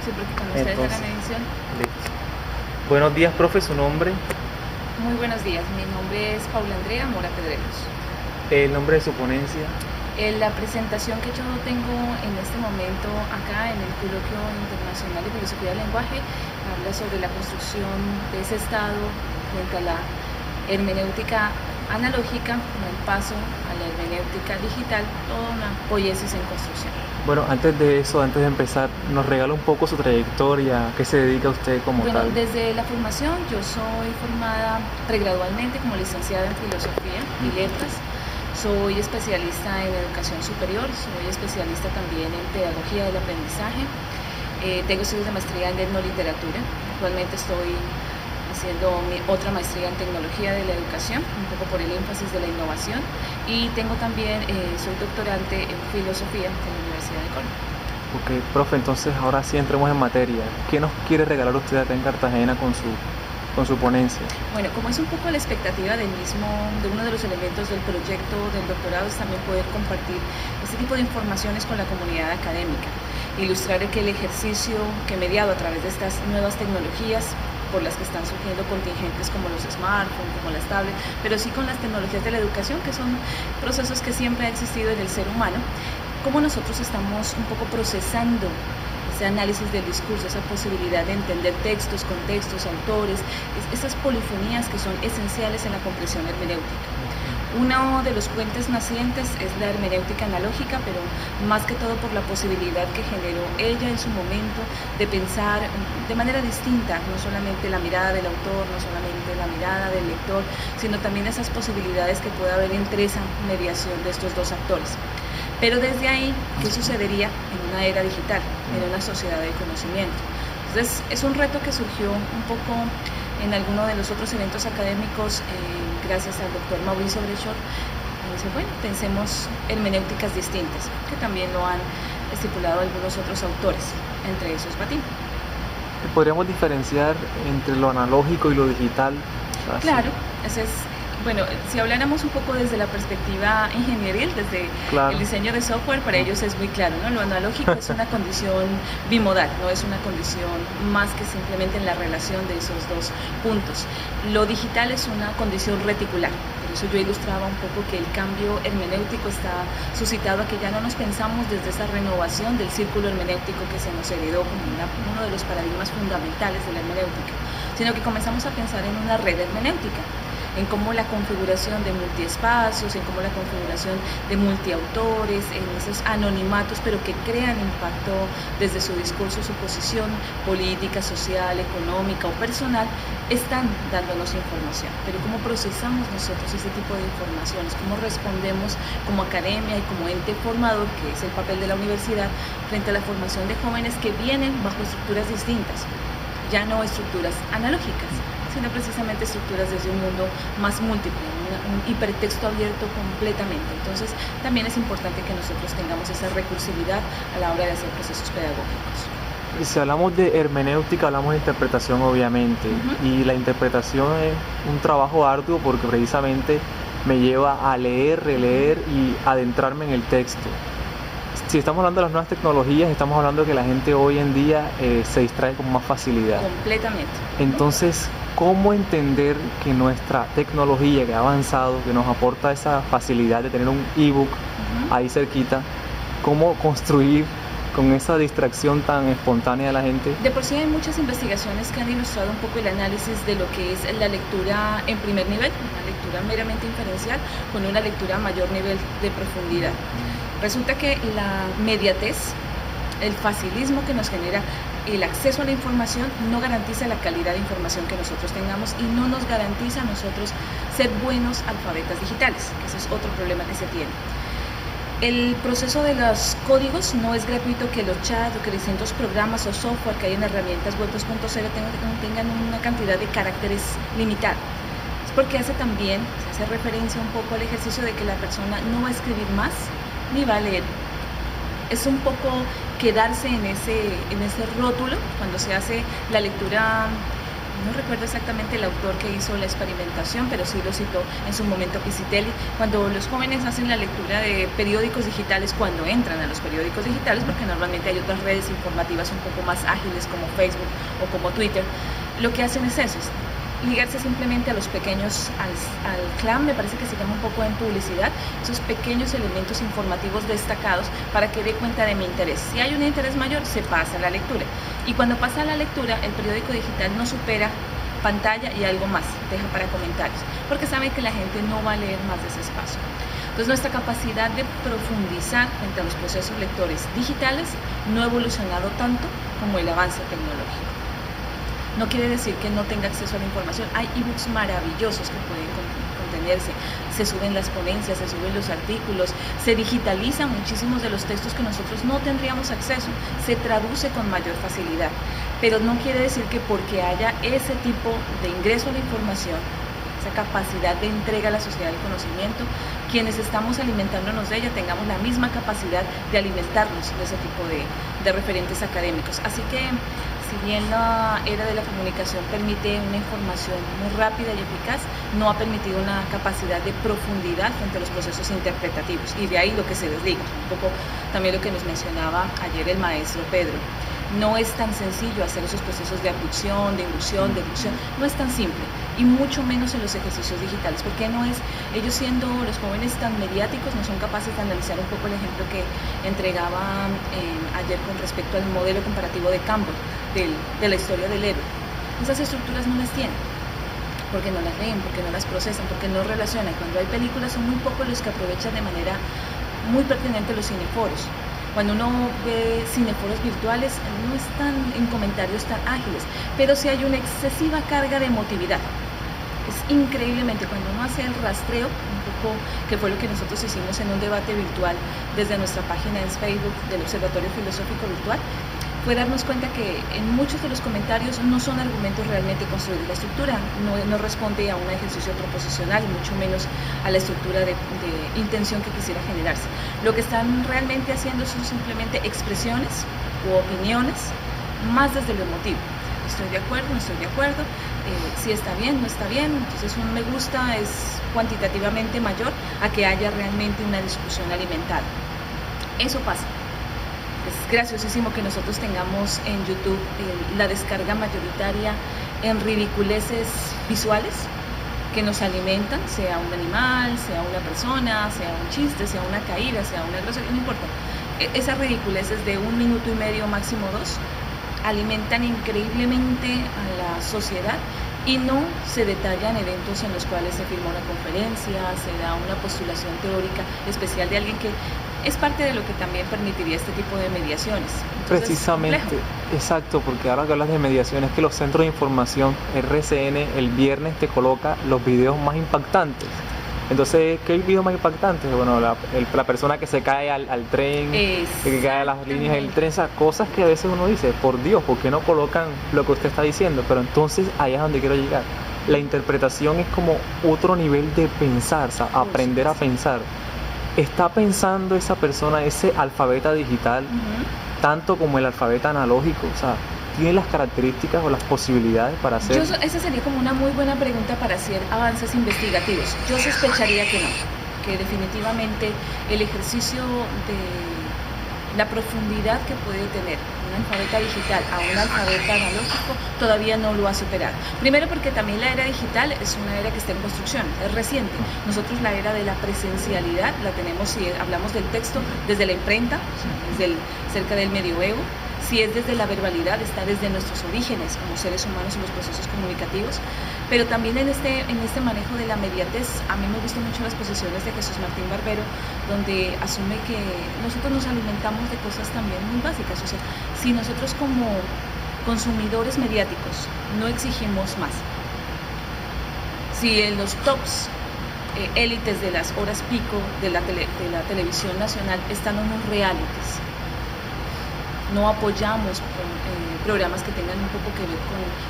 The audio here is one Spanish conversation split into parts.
Sí, porque cuando ustedes Entonces, hagan edición. listo. Buenos días, profe, su nombre, Muy buenos días, mi nombre es Paula Andrea Mora Pedreros. el nombre de su ponencia. La presentación que yo tengo en este momento acá en el Coloquio Internacional de Filosofía del Lenguaje habla sobre la construcción de ese estado frente a la hermenéutica analógica, el paso a la hermenéutica digital, toda una poiesis en construcción. Bueno, antes de eso, antes de empezar, nos regala un poco su trayectoria, ¿a qué se dedica usted como Bueno, tal? desde la formación yo soy formada pregradualmente como licenciada en Filosofía y Letras. Soy especialista en educación superior, soy especialista también en pedagogía del aprendizaje. Tengo estudios de maestría en etnoliteratura. Actualmente estoy haciendo mi otra maestría en tecnología de la educación, un poco por el énfasis de la innovación. Y tengo también, soy doctorante en filosofía en la Universidad de Colombia. Ok, profe, entonces ahora sí entremos en materia. ¿Qué nos quiere regalar usted acá en Cartagena con su ponencia? Bueno, como es un poco la expectativa de uno de los elementos del proyecto del doctorado es también poder compartir este tipo de informaciones con la comunidad académica, ilustrar que el ejercicio que mediado a través de estas nuevas tecnologías por las que están surgiendo contingentes como los smartphones, como las tablets, pero sí con las tecnologías de la educación, que son procesos que siempre han existido en el ser humano, cómo nosotros estamos un poco procesando ese análisis del discurso, esa posibilidad de entender textos, contextos, autores, esas polifonías que son esenciales en la comprensión hermenéutica. Uno de los puentes nacientes es la hermenéutica analógica, pero más que todo por la posibilidad que generó ella en su momento de pensar de manera distinta, no solamente la mirada del autor, no solamente la mirada del lector, sino también esas posibilidades que puede haber entre esa mediación de estos dos actores. Pero desde ahí, ¿qué sucedería en una era digital, en una sociedad del conocimiento? Entonces, es un reto que surgió un poco en alguno de los otros eventos académicos, gracias al doctor Mauricio Brechot. Dice, bueno, pensemos hermenéuticas distintas, que también lo han estipulado algunos otros autores, entre esos Batín. ¿Podríamos diferenciar entre lo analógico y lo digital? Claro, ese es. Bueno, si habláramos un poco desde la perspectiva ingenieril, desde el diseño de software, para ellos es muy claro, ¿no? Lo analógico es una condición bimodal, no es una condición más que simplemente en la relación de esos dos puntos. Lo digital es una condición reticular. Por eso yo ilustraba un poco que el cambio hermenéutico está suscitado a que ya no nos pensamos desde esa renovación del círculo hermenéutico que se nos heredó como uno de los paradigmas fundamentales de la hermenéutica, sino que comenzamos a pensar en una red hermenéutica, en cómo la configuración de multiespacios, en cómo la configuración de multiautores, en esos anonimatos, pero que crean impacto desde su discurso, su posición política, social, económica o personal, están dándonos información. Pero cómo procesamos nosotros ese tipo de informaciones, cómo respondemos como academia y como ente formador, que es el papel de la universidad, frente a la formación de jóvenes que vienen bajo estructuras distintas, ya no estructuras analógicas, sino precisamente estructuras desde un mundo más múltiple, un hipertexto abierto completamente. Entonces, también es importante que nosotros tengamos esa recursividad a la hora de hacer procesos pedagógicos. Y si hablamos de hermenéutica, hablamos de interpretación, obviamente. Y la interpretación es un trabajo arduo porque precisamente me lleva a leer, releer y adentrarme en el texto. Si estamos hablando de las nuevas tecnologías, estamos hablando de que la gente hoy en día se distrae con más facilidad. Completamente. Entonces, ¿cómo entender que nuestra tecnología que ha avanzado, que nos aporta esa facilidad de tener un ebook ahí cerquita, cómo construir con esa distracción tan espontánea de la gente? De por sí hay muchas investigaciones que han ilustrado un poco el análisis de lo que es la lectura en primer nivel, una lectura meramente inferencial, con una lectura a mayor nivel de profundidad. Resulta que la mediatez, el facilismo que nos genera el acceso a la información no garantiza la calidad de información que nosotros tengamos y no nos garantiza a nosotros ser buenos alfabetas digitales, que ese es otro problema que se tiene. El proceso de los códigos no es gratuito, que los chats o que distintos programas o software que hay en herramientas web 2.0 tengan una cantidad de caracteres limitada. Es porque se hace referencia un poco al ejercicio de que la persona no va a escribir más ni va a leer. Es un poco quedarse en ese rótulo cuando se hace la lectura no recuerdo exactamente el autor que hizo la experimentación, pero sí lo citó en su momento Piscitelli, cuando los jóvenes hacen la lectura de periódicos digitales, cuando entran a los periódicos digitales, porque normalmente hay otras redes informativas un poco más ágiles como Facebook o como Twitter, lo que hacen es eso, ligarse simplemente a los pequeños, al clan, me parece que se llama un poco en publicidad, esos pequeños elementos informativos destacados para que dé cuenta de mi interés. Si hay un interés mayor, se pasa a la lectura. Y cuando pasa a la lectura, el periódico digital no supera pantalla y algo más, deja para comentarios, porque sabe que la gente no va a leer más de ese espacio. Entonces nuestra capacidad de profundizar frente a los procesos lectores digitales no ha evolucionado tanto como el avance tecnológico. No quiere decir que no tenga acceso a la información. Hay ebooks maravillosos que pueden contenerse. Se suben las ponencias, se suben los artículos, se digitalizan muchísimos de los textos que nosotros no tendríamos acceso. Se traduce con mayor facilidad. Pero no quiere decir que porque haya ese tipo de ingreso a la información, esa capacidad de entrega a la sociedad del conocimiento, quienes estamos alimentándonos de ella tengamos la misma capacidad de alimentarnos de ese tipo de referentes académicos. Así que, si bien la era de la comunicación permite una información muy rápida y eficaz, no ha permitido una capacidad de profundidad frente a los procesos interpretativos, y de ahí lo que se desliga, un poco también lo que nos mencionaba ayer el maestro Pedro. No es tan sencillo hacer esos procesos de abducción, de inducción, deducción, no es tan simple, y mucho menos en los ejercicios digitales, porque no es, ellos siendo los jóvenes tan mediáticos, no son capaces de analizar un poco el ejemplo que entregaba ayer con respecto al modelo comparativo de Campbell, de la historia del héroe. Esas estructuras no las tienen, porque no las leen, porque no las procesan, porque no relacionan. Cuando hay películas son muy pocos los que aprovechan de manera muy pertinente los cineforos. Cuando uno ve cineforos virtuales, no están en comentarios tan ágiles, pero sí hay una excesiva carga de emotividad. Es increíblemente, cuando uno hace el rastreo, un poco, que fue lo que nosotros hicimos en un debate virtual desde nuestra página en Facebook del Observatorio Filosófico Virtual, fue darnos cuenta que en muchos de los comentarios no son argumentos realmente construidos. La estructura no responde a un ejercicio proposicional, y mucho menos a la estructura de intención que quisiera generarse. Lo que están realmente haciendo son simplemente expresiones u opiniones, más desde lo emotivo. Estoy de acuerdo, no estoy de acuerdo, si está bien, no está bien. Entonces un me gusta es cuantitativamente mayor a que haya realmente una discusión alimentada. Eso pasa. Es graciosísimo que nosotros tengamos en YouTube la descarga mayoritaria en ridiculeces visuales que nos alimentan, sea un animal, sea una persona, sea un chiste, sea una caída, sea una grosería, no importa. Esas ridiculeces de 1 minuto y medio, máximo 2, alimentan increíblemente a la sociedad, y no se detallan eventos en los cuales se firma una conferencia, se da una postulación teórica especial de alguien que es parte de lo que también permitiría este tipo de mediaciones. Entonces, precisamente, complejo. Exacto, porque ahora que hablas de mediación, es que los centros de información, RCN, el viernes te coloca los videos más impactantes. Entonces, ¿qué es el video más impactante? Bueno, la persona que se cae al tren, que cae a las líneas del tren, esas cosas que a veces uno dice, por Dios, ¿por qué no colocan lo que usted está diciendo? Pero entonces ahí es donde quiero llegar. La interpretación es como otro nivel de pensar, o sea, aprender a pensar. ¿Está pensando esa persona, ese alfabeta digital, tanto como el alfabeta analógico? O sea, ¿tiene las características o las posibilidades para hacer? Esa sería como una muy buena pregunta para hacer avances investigativos. Yo sospecharía que no, que definitivamente el ejercicio de la profundidad que puede tener un alfabeta digital a un alfabeta analógico todavía no lo ha superado. Primero porque también la era digital es una era que está en construcción, es reciente. Nosotros la era de la presencialidad la tenemos, si hablamos del texto, desde la imprenta, cerca del medioevo. Si es desde la verbalidad, está desde nuestros orígenes como seres humanos en los procesos comunicativos, pero también en este manejo de la mediatez. A mí me gustan mucho las posiciones de Jesús Martín Barbero, donde asume que nosotros nos alimentamos de cosas también muy básicas. O sea, si nosotros como consumidores mediáticos no exigimos más, si en los tops élites de las horas pico de la televisión nacional están unos realities, no apoyamos programas que tengan un poco que ver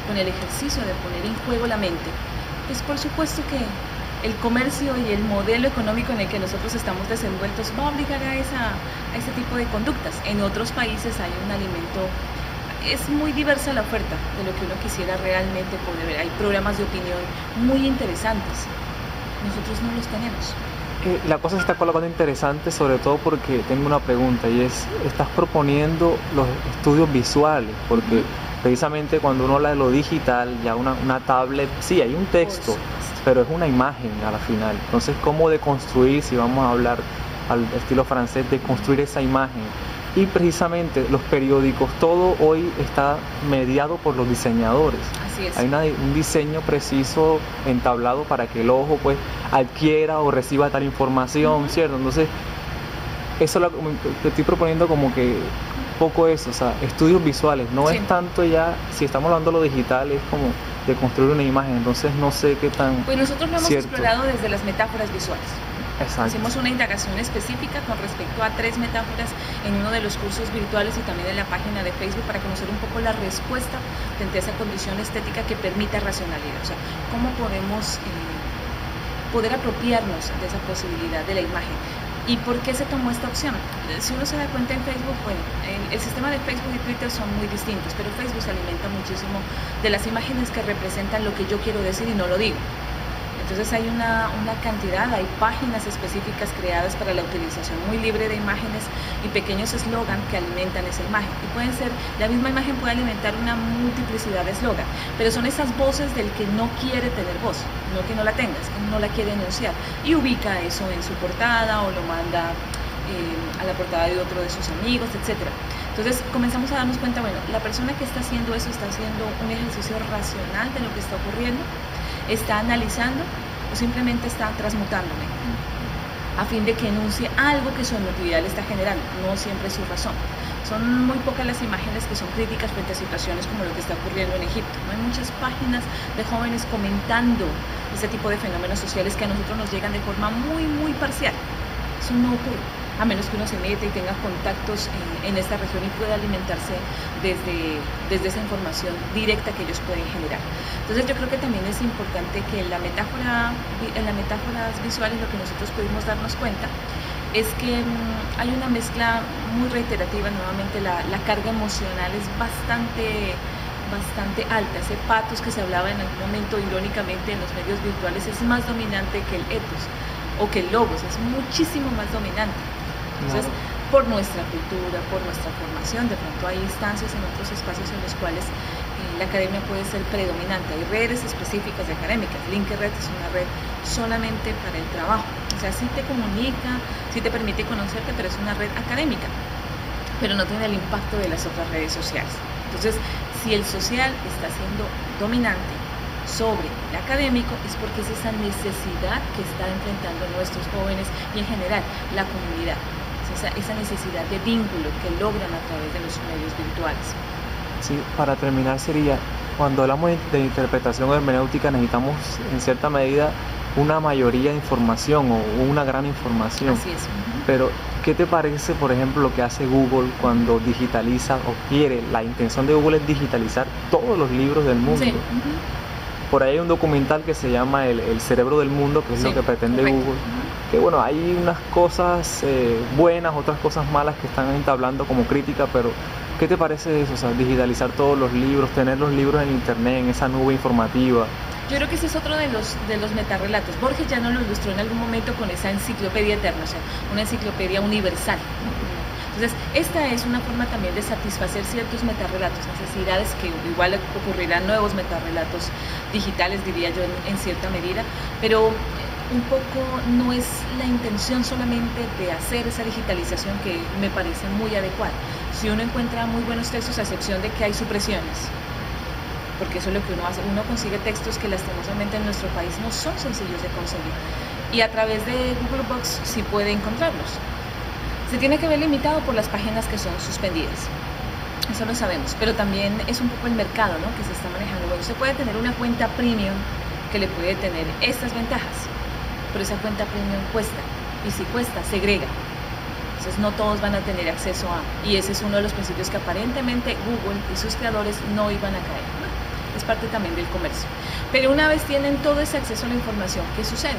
con el ejercicio de poner en juego la mente, pues por supuesto que el comercio y el modelo económico en el que nosotros estamos desenvueltos va a obligar a ese tipo de conductas. En otros países hay un alimento es muy diversa la oferta de lo que uno quisiera realmente poder ver. Hay programas de opinión muy interesantes. Nosotros no los tenemos. La cosa se está colocando interesante, sobre todo porque tengo una pregunta, y es, estás proponiendo los estudios visuales, porque precisamente cuando uno habla de lo digital, ya una tablet, sí, hay un texto, pero es una imagen a la final. Entonces, ¿cómo deconstruir, si vamos a hablar al estilo francés, de construir esa imagen? Y precisamente los periódicos, todo hoy está mediado por los diseñadores. Así es. Hay un diseño preciso entablado para que el ojo pues adquiera o reciba tal información, ¿cierto? Entonces, eso es lo que estoy proponiendo, como que poco eso, o sea, estudios visuales, no es tanto ya, si estamos hablando de lo digital, es como de construir una imagen, entonces no sé qué tan Pues nosotros lo hemos explorado desde las metáforas visuales. Exacto. Hicimos una indagación específica con respecto a 3 metáforas en uno de los cursos virtuales y también en la página de Facebook para conocer un poco la respuesta frente a esa condición estética que permita racionalidad. O sea, cómo podemos poder apropiarnos de esa posibilidad de la imagen. ¿Y por qué se tomó esta opción? Si uno se da cuenta en Facebook, bueno, el sistema de Facebook y Twitter son muy distintos, pero Facebook se alimenta muchísimo de las imágenes que representan lo que yo quiero decir y no lo digo. Entonces hay una cantidad, hay páginas específicas creadas para la utilización muy libre de imágenes y pequeños eslogans que alimentan esa imagen. Y pueden ser, la misma imagen puede alimentar una multiplicidad de eslogan, pero son esas voces del que no quiere tener voz, no que no la tenga, es que no la quiere enunciar. Y ubica eso en su portada o lo manda a la portada de otro de sus amigos, etc. Entonces comenzamos a darnos cuenta, bueno, la persona que está haciendo eso está haciendo un ejercicio racional de lo que está ocurriendo, está analizando o simplemente está transmutándome a fin de que enuncie algo que su emotividad le está generando, no siempre su razón. Son muy pocas las imágenes que son críticas frente a situaciones como lo que está ocurriendo en Egipto. No hay muchas páginas de jóvenes comentando ese tipo de fenómenos sociales que a nosotros nos llegan de forma muy parcial. Eso no ocurre, a menos que uno se meta y tenga contactos en esta región y pueda alimentarse desde esa información directa que ellos pueden generar. Entonces yo creo que también es importante que en las metáforas visuales lo que nosotros pudimos darnos cuenta es que hay una mezcla muy reiterativa. Nuevamente la carga emocional es bastante alta. Ese pathos que se hablaba en algún momento irónicamente en los medios virtuales es más dominante que el ethos o que el logos, es muchísimo más dominante. Entonces, por nuestra cultura, por nuestra formación, de pronto hay instancias en otros espacios en los cuales la academia puede ser predominante. Hay redes específicas de académicas. LinkedIn es una red solamente para el trabajo. O sea, sí te comunica, sí te permite conocerte, pero es una red académica, pero no tiene el impacto de las otras redes sociales. Entonces, si el social está siendo dominante sobre el académico, es porque es esa necesidad que está enfrentando nuestros jóvenes y en general la comunidad, esa necesidad de vínculo que logran a través de los medios virtuales. Sí, para terminar sería, cuando hablamos de interpretación hermenéutica necesitamos en cierta medida una mayoría de información o una gran información. Así es. Pero, ¿qué te parece, por ejemplo, lo que hace Google cuando digitaliza o quiere? La intención de Google es digitalizar todos los libros del mundo. Sí. Por ahí hay un documental que se llama El cerebro del mundo, que es lo que pretende Google. Que bueno, hay unas cosas buenas, otras cosas malas que están entablando como crítica, pero ¿qué te parece eso? O sea, digitalizar todos los libros, tener los libros en internet, en esa nube informativa. Yo creo que ese es otro de los metarrelatos. Borges ya nos lo ilustró en algún momento con esa enciclopedia eterna, o sea, una enciclopedia universal. Entonces, esta es una forma también de satisfacer ciertos metarrelatos, necesidades que igual ocurrirán nuevos metarrelatos digitales, diría yo, en cierta medida, pero un poco no es la intención solamente de hacer esa digitalización, que me parece muy adecuada. Si uno encuentra muy buenos textos, a excepción de que hay supresiones, porque eso es lo que uno hace, uno consigue textos que lastimosamente en nuestro país no son sencillos de conseguir, y a través de Google Books sí puede encontrarlos. Se tiene que ver limitado por las páginas que son suspendidas, eso lo sabemos, pero también es un poco el mercado, ¿no?, que se está manejando. Bueno, usted puede tener una cuenta premium que le puede tener estas ventajas, pero esa cuenta premium cuesta, y si cuesta, segrega. Entonces no todos van a tener acceso a, y ese es uno de los principios que aparentemente Google y sus creadores no iban a caer. Es parte también del comercio. Pero una vez tienen todo ese acceso a la información, ¿qué sucede?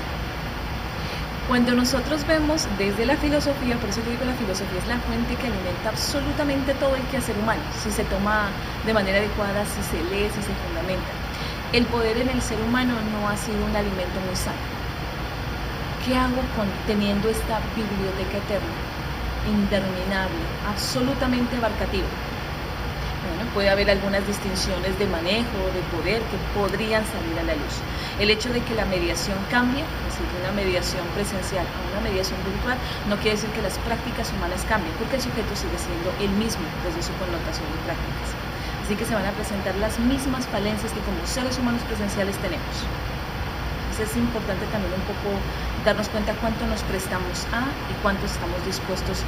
Cuando nosotros vemos desde la filosofía, por eso yo digo la filosofía es la fuente que alimenta absolutamente todo el quehacer humano, si se toma de manera adecuada, si se lee, si se fundamenta. El poder en el ser humano no ha sido un alimento muy sano. ¿Qué hago teniendo esta biblioteca eterna, interminable, absolutamente abarcativa? Bueno, puede haber algunas distinciones de manejo, de poder, que podrían salir a la luz. El hecho de que la mediación cambie, es decir, de una mediación presencial a una mediación virtual, no quiere decir que las prácticas humanas cambien, porque el sujeto sigue siendo el mismo desde su connotación de prácticas. Así que se van a presentar las mismas falencias que como seres humanos presenciales tenemos. Entonces es importante también un poco darnos cuenta cuánto nos prestamos a y cuánto estamos dispuestos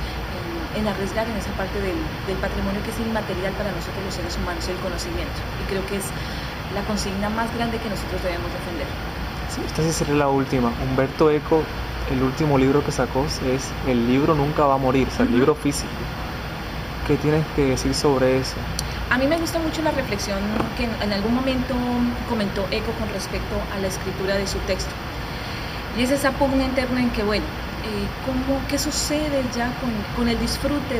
en arriesgar en esa parte del patrimonio que es inmaterial para nosotros los seres humanos, el conocimiento. Y creo que es la consigna más grande que nosotros debemos defender. Sí, esta sí sería la última. Humberto Eco, el último libro que sacó es El libro nunca va a morir, o sea, el libro físico. ¿Qué tienes que decir sobre eso? A mí me gusta mucho la reflexión que en algún momento comentó Eco con respecto a la escritura de su texto. Y es esa pugna interna en que, bueno, ¿qué sucede ya con el disfrute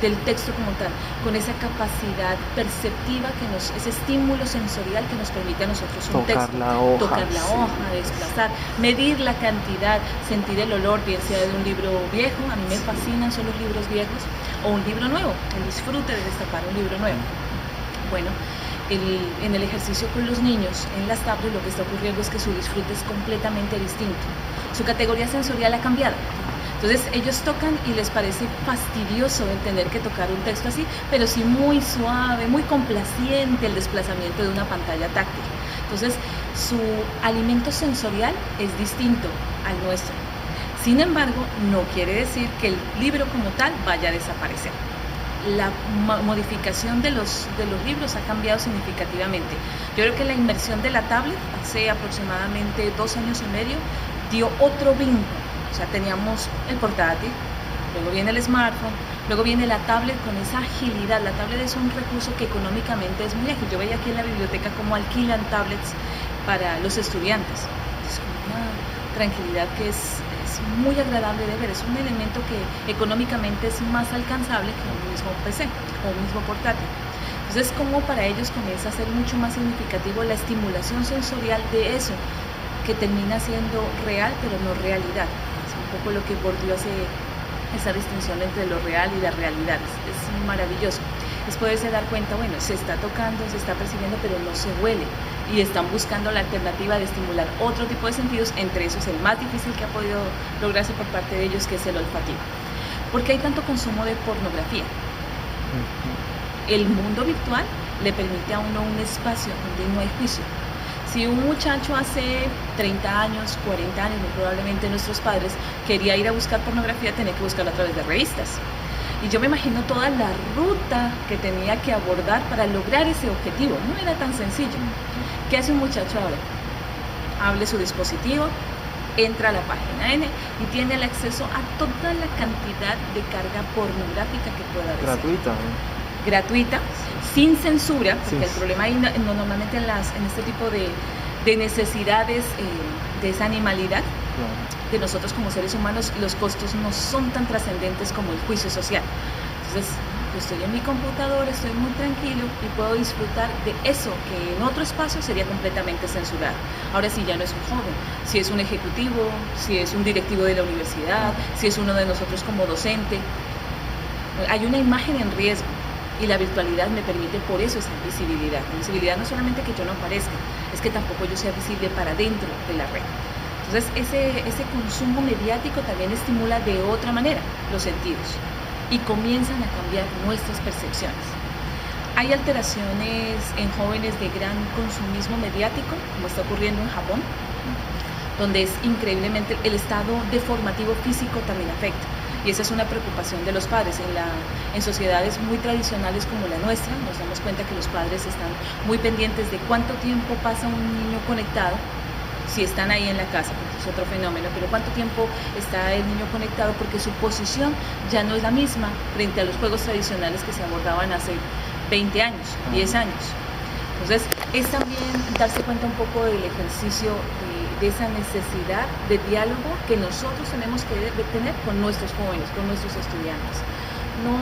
del texto como tal? Con esa capacidad perceptiva, ese estímulo sensorial que nos permite a nosotros un texto. Tocar la hoja, desplazar, medir la cantidad, sentir el olor, bien sea de un libro viejo, a mí me fascinan son los libros viejos, o un libro nuevo, el disfrute de destapar un libro nuevo. Bueno, en el ejercicio con los niños, en las tablets, lo que está ocurriendo es que su disfrute es completamente distinto. Su categoría sensorial ha cambiado. Entonces ellos tocan y les parece fastidioso el tener que tocar un texto así, pero sí muy suave, muy complaciente el desplazamiento de una pantalla táctil. Entonces su alimento sensorial es distinto al nuestro. Sin embargo, no quiere decir que el libro como tal vaya a desaparecer. La modificación de los libros ha cambiado significativamente. Yo creo que la inmersión de la tablet hace aproximadamente 2 años y medio dio otro vínculo. O sea, teníamos el portátil, luego viene el smartphone, luego viene la tablet con esa agilidad. La tablet es un recurso que económicamente es muy ágil. Yo veía aquí en la biblioteca cómo alquilan tablets para los estudiantes. Es una tranquilidad que es muy agradable de ver, es un elemento que económicamente es más alcanzable que un mismo PC o un mismo portátil. Entonces, como para ellos comienza a ser mucho más significativo la estimulación sensorial de eso, que termina siendo real, pero no realidad. Es un poco lo que Bourdieu hace esa distinción entre lo real y la realidad. Es maravilloso. Es poderse dar cuenta, bueno, se está tocando, se está percibiendo, pero no se huele. Y están buscando la alternativa de estimular otro tipo de sentidos, entre esos el más difícil que ha podido lograrse por parte de ellos, que es el olfativo. ¿Por qué hay tanto consumo de pornografía? El mundo virtual le permite a uno un espacio donde no hay juicio. Si un muchacho hace 30 años, 40 años, muy probablemente nuestros padres, quería ir a buscar pornografía, tenía que buscarla a través de revistas. Y yo me imagino toda la ruta que tenía que abordar para lograr ese objetivo. No era tan sencillo. ¿Qué hace un muchacho ahora? Hable su dispositivo, entra a la página N y tiene el acceso a toda la cantidad de carga pornográfica que pueda desear. Gratuita, ¿no? Gratuita, sin censura, porque el problema ahí normalmente en este tipo de necesidades de esa animalidad, de nosotros como seres humanos, los costos no son tan trascendentes como el juicio social. Entonces, yo estoy en mi computadora, estoy muy tranquilo y puedo disfrutar de eso que en otro espacio sería completamente censurado. Ahora sí, ya no es un joven, si es un ejecutivo, si es un directivo de la universidad, si es uno de nosotros como docente, hay una imagen en riesgo y la virtualidad me permite por eso esa visibilidad. La visibilidad no solamente que yo no aparezca, es que tampoco yo sea visible para dentro de la red. Entonces ese consumo mediático también estimula de otra manera los sentidos y comienzan a cambiar nuestras percepciones. Hay alteraciones en jóvenes de gran consumismo mediático, como está ocurriendo en Japón, donde es increíblemente el estado deformativo físico también afecta. Y esa es una preocupación de los padres. En sociedades muy tradicionales como la nuestra, nos damos cuenta que los padres están muy pendientes de cuánto tiempo pasa un niño conectado, si están ahí en la casa, porque es otro fenómeno, pero cuánto tiempo está el niño conectado, porque su posición ya no es la misma frente a los juegos tradicionales que se abordaban hace 20 años, 10 años. Entonces, es también darse cuenta un poco del ejercicio de esa necesidad de diálogo que nosotros tenemos que tener con nuestros jóvenes, con nuestros estudiantes. No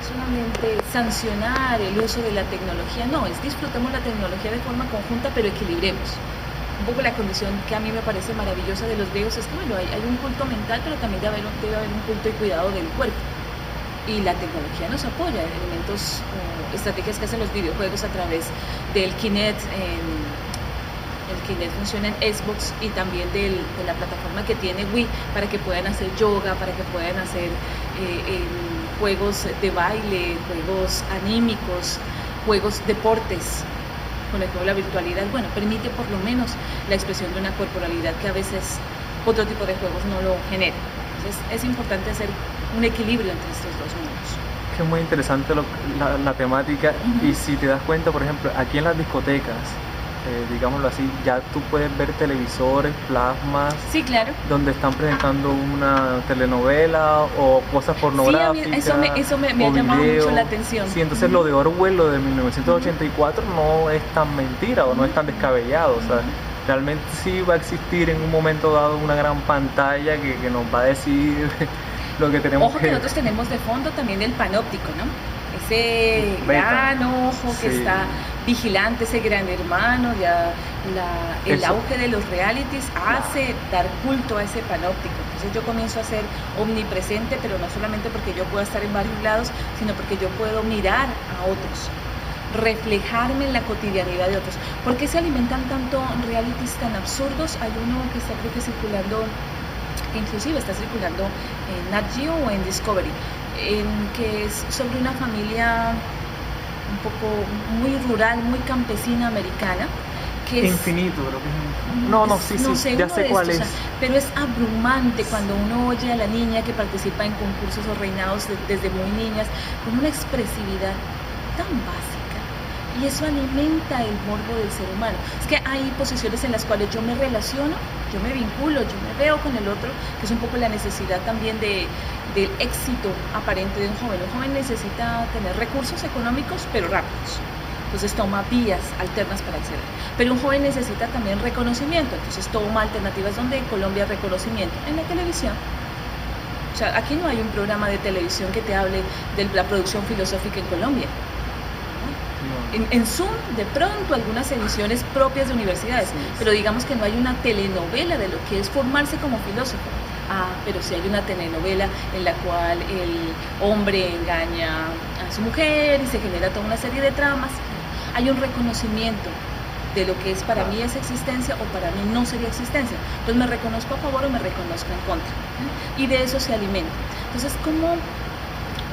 solamente sancionar el uso de la tecnología, no, es disfrutemos la tecnología de forma conjunta, pero equilibremos. Un poco la condición que a mí me parece maravillosa de los griegos es que, bueno, hay un culto mental, pero también debe haber un culto y cuidado del cuerpo. Y la tecnología nos apoya, elementos o estrategias que hacen los videojuegos a través del Kinect. El Kinect funciona en Xbox y también de la plataforma que tiene Wii para que puedan hacer yoga, para que puedan hacer juegos de baile, juegos anímicos, juegos deportes. Con el juego de la virtualidad, bueno, permite por lo menos la expresión de una corporalidad que a veces otro tipo de juegos no lo genera. Entonces es importante hacer un equilibrio entre estos dos mundos. Que es muy interesante la temática. Y si te das cuenta, por ejemplo, aquí en las discotecas, digámoslo así, ya tú puedes ver televisores, plasmas, sí, claro, donde están presentando una telenovela o cosas pornográficas. Sí, eso me ha llamado mucho la atención. Sí, entonces lo de Orwell, lo de 1984, no es tan mentira o no es tan descabellado. O sea, realmente sí va a existir en un momento dado una gran pantalla que nos va a decir lo que tenemos. Ojo que nosotros tenemos de fondo también el panóptico, ¿no? Ese gran ojo que está vigilante, ese gran hermano, ya el auge de los realities hace dar culto a ese panóptico. Entonces yo comienzo a ser omnipresente, pero no solamente porque yo pueda estar en varios lados, sino porque yo puedo mirar a otros, reflejarme en la cotidianidad de otros. ¿Por qué se alimentan tanto realities tan absurdos? Hay uno que está creo que circulando, que inclusive está circulando en Nat Geo o en Discovery, que es sobre una familia un poco muy rural, muy campesina americana, que es Infinito, creo que es. No sé, ya sé cuál es. O sea, pero es abrumante cuando uno oye a la niña que participa en concursos o reinados desde muy niñas, con una expresividad tan básica, y eso alimenta el morbo del ser humano. Es que hay posiciones en las cuales yo me relaciono, yo me vinculo, yo me veo con el otro, que es un poco la necesidad también del éxito aparente de un joven. Un joven necesita tener recursos económicos, pero rápidos. Entonces toma vías alternas para acceder. Pero un joven necesita también reconocimiento, entonces toma alternativas. Donde en Colombia reconocimiento en la televisión. O sea, aquí no hay un programa de televisión que te hable de la producción filosófica en Colombia. En Zoom, de pronto, algunas emisiones propias de universidades, pero digamos que no hay una telenovela de lo que es formarse como filósofo. Pero sí hay una telenovela en la cual el hombre engaña a su mujer y se genera toda una serie de tramas. Hay un reconocimiento de lo que es para mí esa existencia o para mí no sería existencia. Entonces me reconozco a favor o me reconozco en contra. Y de eso se alimenta. Entonces, ¿cómo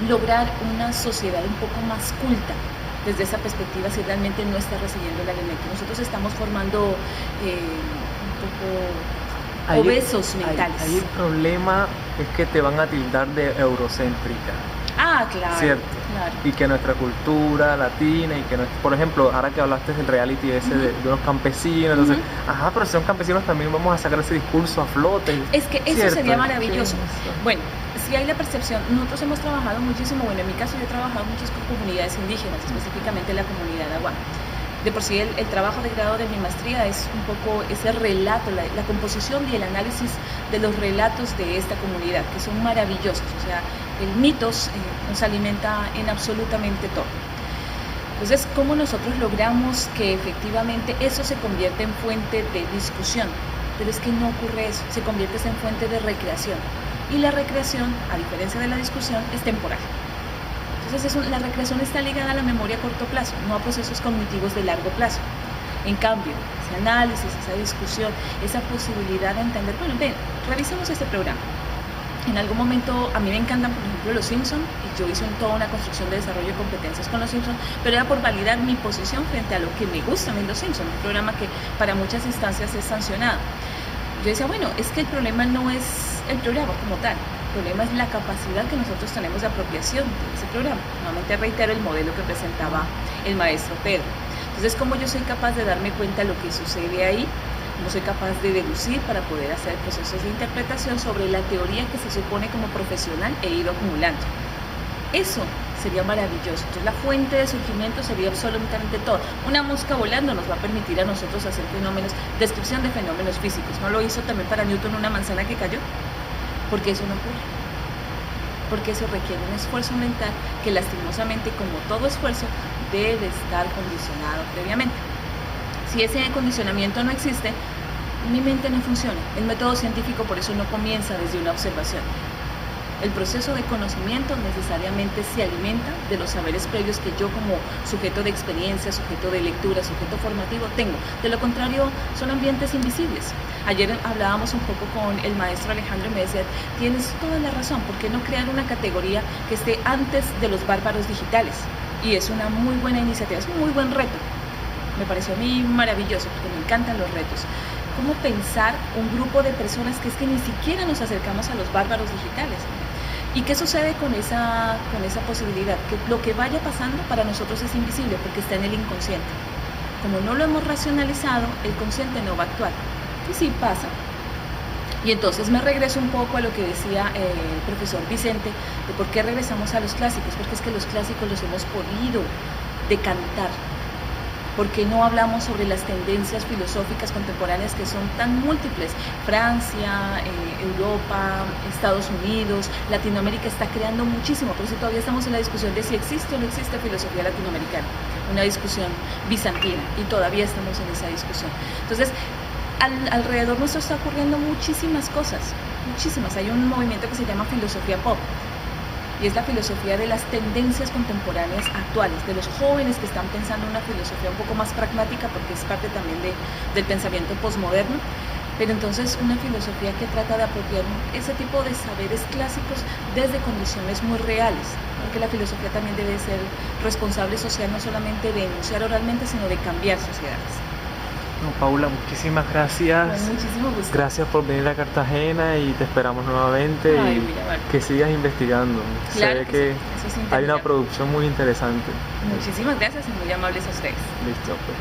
lograr una sociedad un poco más culta desde esa perspectiva si realmente no está recibiendo el alimento? Nosotros estamos formando un poco obesos mentales. Ahí el problema es que te van a tildar de eurocéntrica. Claro. ¿Cierto? Claro. Y que nuestra cultura latina, y que por ejemplo, ahora que hablaste del reality ese de unos campesinos, entonces, pero si son campesinos también vamos a sacar ese discurso a flote. Es que eso ¿cierto? sería maravilloso. Sí. Bueno, si hay la percepción, nosotros hemos trabajado muchísimo, bueno, en mi caso yo he trabajado muchas con comunidades indígenas, específicamente la comunidad Agua. De por sí el trabajo de grado de mi maestría es un poco ese relato, la composición y el análisis de los relatos de esta comunidad, que son maravillosos. O sea, el mitos nos alimenta en absolutamente todo. Entonces, ¿cómo nosotros logramos que efectivamente eso se convierta en fuente de discusión? Pero es que no ocurre eso, se convierte en fuente de recreación. Y la recreación, a diferencia de la discusión, es temporal. Entonces la recreación está ligada a la memoria a corto plazo, no a procesos cognitivos de largo plazo. En cambio, ese análisis, esa discusión, esa posibilidad de entender, bueno, ven, revisemos este programa. En algún momento, a mí me encantan, por ejemplo, los Simpsons, y yo hice toda una construcción de desarrollo de competencias con los Simpsons, pero era por validar mi posición frente a lo que me gusta a mí los Simpsons, un programa que para muchas instancias es sancionado. Yo decía, bueno, es que el problema no es el programa como tal, el problema es la capacidad que nosotros tenemos de apropiación de ese programa. Nuevamente reitero el modelo que presentaba el maestro Pedro. Entonces, ¿cómo yo soy capaz de darme cuenta de lo que sucede ahí? ¿Cómo soy capaz de deducir para poder hacer procesos de interpretación sobre la teoría que se supone como profesional he ido acumulando? Eso sería maravilloso. Entonces la fuente de surgimiento sería absolutamente todo. Una mosca volando nos va a permitir a nosotros hacer fenómenos, descripción de fenómenos físicos. ¿No lo hizo también para Newton una manzana que cayó? Porque eso no ocurre. Porque eso requiere un esfuerzo mental que lastimosamente, como todo esfuerzo, debe estar condicionado previamente. Si ese condicionamiento no existe, mi mente no funciona. El método científico por eso no comienza desde una observación. El proceso de conocimiento necesariamente se alimenta de los saberes previos que yo como sujeto de experiencia, sujeto de lectura, sujeto formativo tengo. De lo contrario, son ambientes invisibles. Ayer hablábamos un poco con el maestro Alejandro y me decía, tienes toda la razón, ¿por qué no crear una categoría que esté antes de los bárbaros digitales? Y es una muy buena iniciativa, es un muy buen reto. Me pareció a mí maravilloso porque me encantan los retos. ¿Cómo pensar un grupo de personas que es que ni siquiera nos acercamos a los bárbaros digitales? ¿Y qué sucede con esa posibilidad? Que lo que vaya pasando para nosotros es invisible porque está en el inconsciente. Como no lo hemos racionalizado, el consciente no va a actuar. Y sí pasa. Y entonces me regreso un poco a lo que decía el profesor Vicente, de por qué regresamos a los clásicos, porque es que los clásicos los hemos podido decantar. ¿Por qué no hablamos sobre las tendencias filosóficas contemporáneas que son tan múltiples? Francia, Europa, Estados Unidos, Latinoamérica está creando muchísimo, por eso todavía estamos en la discusión de si existe o no existe filosofía latinoamericana, una discusión bizantina, y todavía estamos en esa discusión. Entonces, alrededor nuestro está ocurriendo muchísimas cosas, muchísimas. Hay un movimiento que se llama filosofía pop, y es la filosofía de las tendencias contemporáneas actuales, de los jóvenes que están pensando una filosofía un poco más pragmática, porque es parte también del pensamiento posmoderno, pero entonces una filosofía que trata de apropiar ese tipo de saberes clásicos desde condiciones muy reales, porque la filosofía también debe ser responsable social, no solamente de enunciar oralmente, sino de cambiar sociedades. No, Paula, muchísimas gracias. Con muchísimo gusto. Gracias por venir a Cartagena y te esperamos nuevamente. Ay, y mira, vale. que sigas investigando. Claro Sé que sí. Eso es hay una producción muy interesante. Muchísimas gracias y muy amables a ustedes. Listo, pues.